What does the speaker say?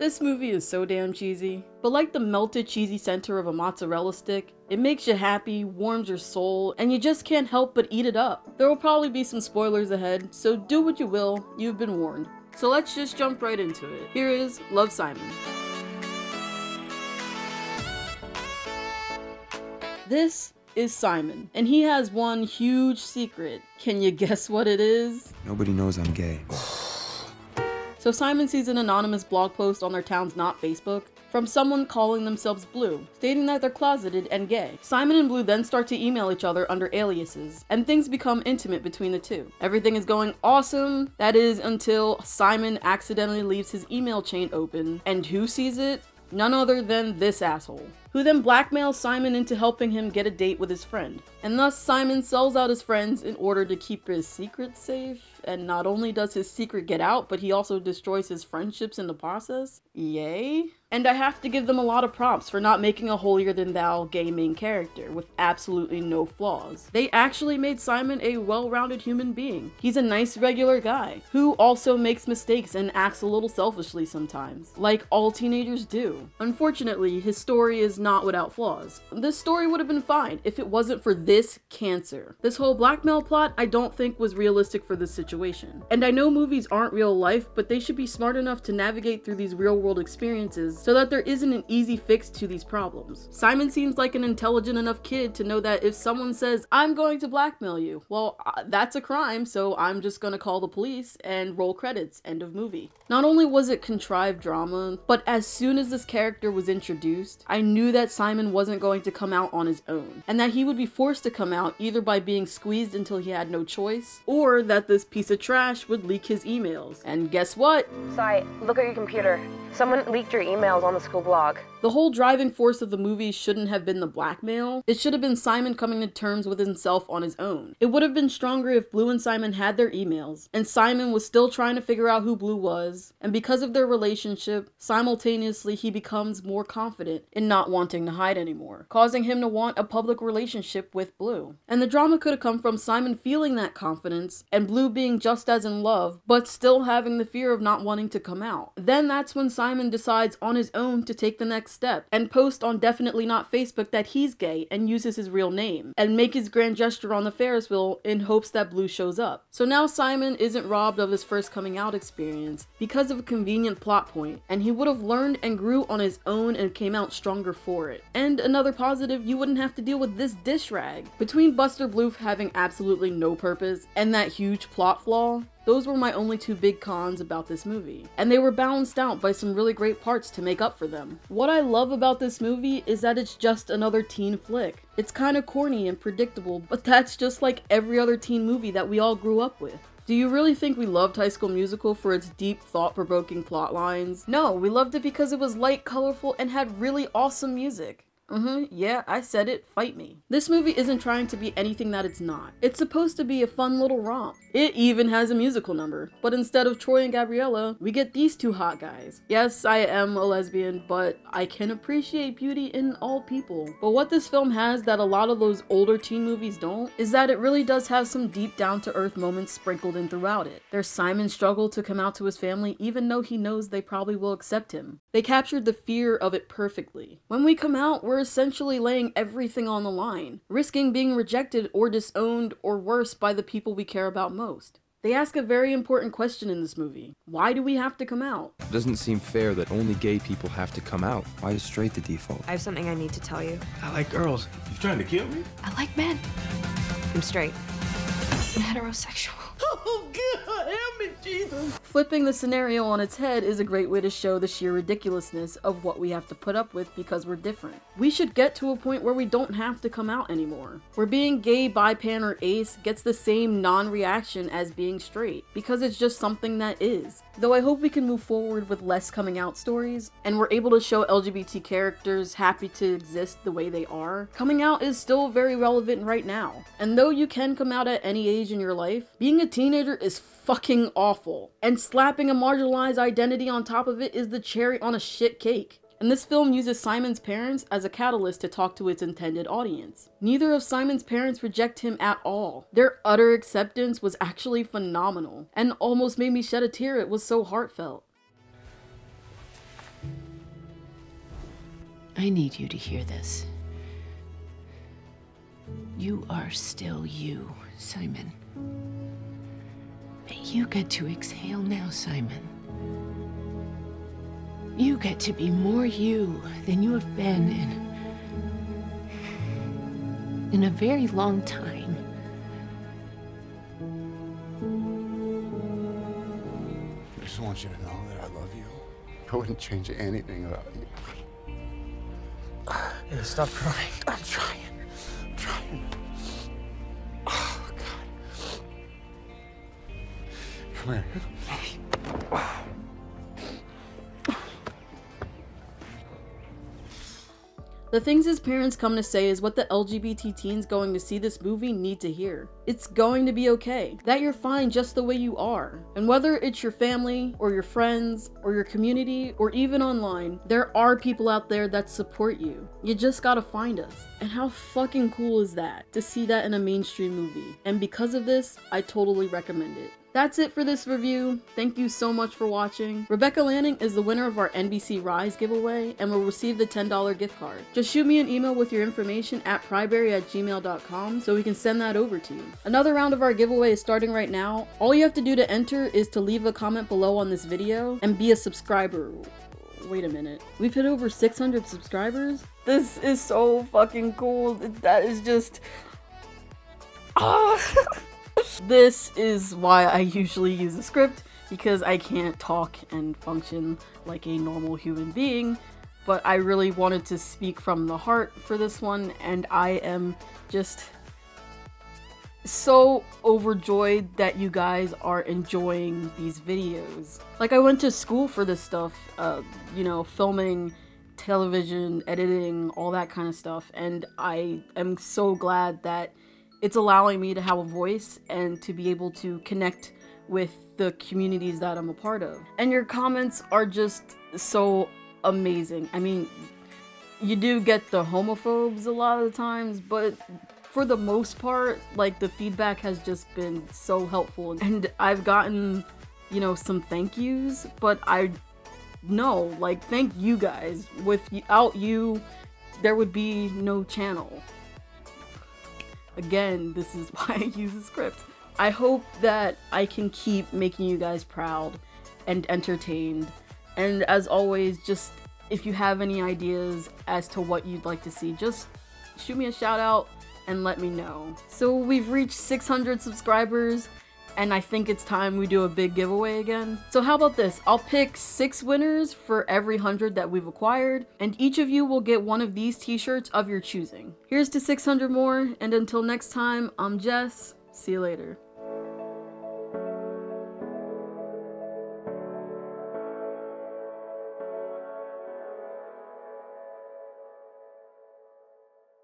This movie is so damn cheesy, but like the melted cheesy center of a mozzarella stick, it makes you happy, warms your soul, and you just can't help but eat it up. There will probably be some spoilers ahead, so do what you will, you've been warned. So let's just jump right into it. Here is Love, Simon. This is Simon, and he has one huge secret. Can you guess what it is? Nobody knows I'm gay. So Simon sees an anonymous blog post on their town's not Facebook from someone calling themselves Blue, stating that they're closeted and gay. Simon and Blue then start to email each other under aliases, and things become intimate between the two. Everything is going awesome, that is until Simon accidentally leaves his email chain open, and who sees it? None other than this asshole, who then blackmails Simon into helping him get a date with his friend. And thus Simon sells out his friends in order to keep his secret safe, and not only does his secret get out, but he also destroys his friendships in the process. Yay? And I have to give them a lot of props for not making a holier-than-thou gay main character with absolutely no flaws. They actually made Simon a well-rounded human being. He's a nice regular guy, who also makes mistakes and acts a little selfishly sometimes, like all teenagers do. Unfortunately, his story is not without flaws. This story would have been fine if it wasn't for this cancer. This whole blackmail plot I don't think was realistic for this situation. And I know movies aren't real life, but they should be smart enough to navigate through these real-world experiences so that there isn't an easy fix to these problems. Simon seems like an intelligent enough kid to know that if someone says, "I'm going to blackmail you," well, that's a crime, so I'm just gonna call the police and roll credits, end of movie. Not only was it contrived drama, but as soon as this character was introduced, I knew that Simon wasn't going to come out on his own, and that he would be forced to come out either by being squeezed until he had no choice, or that this piece of trash would leak his emails. And guess what? Sai, look at your computer. Someone leaked your emails on the school blog. The whole driving force of the movie shouldn't have been the blackmail. It should have been Simon coming to terms with himself on his own. It would have been stronger if Blue and Simon had their emails, and Simon was still trying to figure out who Blue was, and because of their relationship, simultaneously he becomes more confident in not wanting to hide anymore, causing him to want a public relationship with Blue. And the drama could have come from Simon feeling that confidence, and Blue being just as in love, but still having the fear of not wanting to come out. Then that's when Simon decides on his own to take the next step and post on Definitely Not Facebook that he's gay and uses his real name, and make his grand gesture on the Ferris wheel in hopes that Blue shows up. So now Simon isn't robbed of his first coming out experience because of a convenient plot point, and he would have learned and grew on his own and came out stronger for it. And another positive, you wouldn't have to deal with this dish rag. Between Buster Bluth having absolutely no purpose and that huge plot flaw, those were my only two big cons about this movie, and they were balanced out by some really great parts to make up for them. What I love about this movie is that it's just another teen flick. It's kinda corny and predictable, but that's just like every other teen movie that we all grew up with. Do you really think we loved High School Musical for its deep, thought-provoking plot lines? No, we loved it because it was light, colorful, and had really awesome music. Yeah, I said it, fight me. This movie isn't trying to be anything that it's not. It's supposed to be a fun little romp. It even has a musical number, but instead of Troy and Gabriella, we get these two hot guys. Yes, I am a lesbian, but I can appreciate beauty in all people. But what this film has that a lot of those older teen movies don't, is that it really does have some deep down-to-earth moments sprinkled in throughout it. There's Simon's struggle to come out to his family even though he knows they probably will accept him. They captured the fear of it perfectly. When we come out, we're essentially laying everything on the line, risking being rejected or disowned or worse by the people we care about most. They ask a very important question in this movie. Why do we have to come out? It doesn't seem fair that only gay people have to come out. Why is straight the default? I have something I need to tell you. I like girls. You trying to kill me? I like men. I'm straight. I'm heterosexual. Oh, God, help me, Jesus. Flipping the scenario on its head is a great way to show the sheer ridiculousness of what we have to put up with because we're different. We should get to a point where we don't have to come out anymore, where being gay, bi, pan, or ace gets the same non-reaction as being straight, because it's just something that is. Though I hope we can move forward with less coming out stories, and we're able to show LGBT characters happy to exist the way they are, coming out is still very relevant right now. And though you can come out at any age in your life, being a teenager is fucking awful. And slapping a marginalized identity on top of it is the cherry on a shit cake. And this film uses Simon's parents as a catalyst to talk to its intended audience. Neither of Simon's parents reject him at all. Their utter acceptance was actually phenomenal, and almost made me shed a tear. It was so heartfelt. I need you to hear this. You are still you, Simon. But you get to exhale now, Simon. You get to be more you than you have been in a very long time. I just want you to know that I love you. I wouldn't change anything about you. Hey, stop crying. I'm trying. I'm trying. Oh, God. Come here. The things his parents come to say is what the LGBT teens going to see this movie need to hear. It's going to be okay. That you're fine just the way you are. And whether it's your family, or your friends, or your community, or even online, there are people out there that support you. You just gotta find us. And how fucking cool is that, to see that in a mainstream movie? And because of this, I totally recommend it. That's it for this review. Thank you so much for watching. Rebecca Lanning is the winner of our NBC Rise giveaway and will receive the $10 gift card. Just shoot me an email with your information at PrideBrary@gmail.com so we can send that over to you. Another round of our giveaway is starting right now. All you have to do to enter is to leave a comment below on this video and be a subscriber. Wait a minute. We've hit over 600 subscribers? This is so fucking cool. That is just... This is why I usually use a script, because I can't talk and function like a normal human being, but I really wanted to speak from the heart for this one, and I am just so overjoyed that you guys are enjoying these videos. Like, I went to school for this stuff, you know, filming, television, editing, all that kind of stuff, and I am so glad that it's allowing me to have a voice and to be able to connect with the communities that I'm a part of. And your comments are just so amazing. I mean, you do get the homophobes a lot of the times, but for the most part, like, the feedback has just been so helpful. And I've gotten, you know, some thank yous, but I know, like, thank you guys. Without you, there would be no channel. Again, this is why I use a script. I hope that I can keep making you guys proud and entertained. And as always, just if you have any ideas as to what you'd like to see, just shoot me a shout out and let me know. So we've reached 600 subscribers, and I think it's time we do a big giveaway again. So how about this? I'll pick 6 winners for every 100 that we've acquired, and each of you will get one of these t-shirts of your choosing. Here's to 600 more, and until next time, I'm Jess. See you later.